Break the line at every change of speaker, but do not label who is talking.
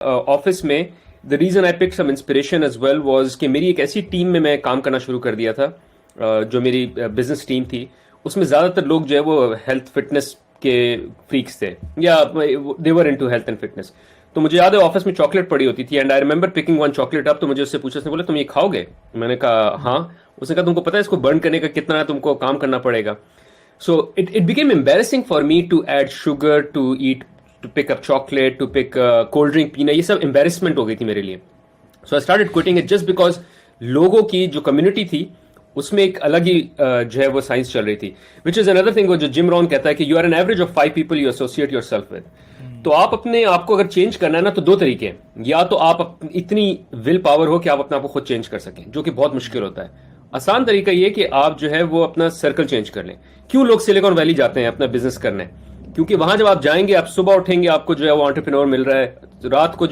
Office में the reason I pick some inspiration as well was कि मेरी एक ऐसी टीम में मैं काम करना शुरू कर दिया था, जो मेरी बिजनेस टीम थी। उसमें ज़्यादातर लोग जो है वो हेल्थ फिटनेस के फ्रीक्स थे, या they were into health and fitness. तो मुझे याद है ऑफिस में चॉकलेट पड़ी होती थी, and I remember picking one chocolate up. तो मुझे उससे पूछा, उसने बोला तुम ये खाओगे? मैंने कहा हाँ। उसने कहा तुमको पता है इसको बर्न करने का कितना तुमको काम करना पड़ेगा? So it became embarrassing for me to add sugar, to eat, to pick up chocolate, to pick cold drink पीना, ये सब embarrassment हो गई थी मेरे लिए। So I started quitting it just because लोगों की जो कम्युनिटी थी उसमें एक अलग ही जो है वो साइंस चल रही थी। विच इज अनदर थिंग, वो जो जिम रॉन कहता है कि you are an average of 5 people you associate yourself with. तो आप अपने आप को अगर चेंज करना है ना, तो दो तरीके हैं। या तो आप इतनी विल पावर हो कि आप अपने आप को खुद चेंज कर सकें, जो कि बहुत मुश्किल होता है। आसान तरीका ये कि आप जो है वो अपना सर्कल चेंज कर लें। क्यों लोग सिलिकॉन वैली जाते हैं अपना बिजनेस करने? क्योंकि वहां जब आप जाएंगे, आप सुबह उठेंगे, आपको जो है वो एंटरप्रेन्योर मिल रहा है, रात को जो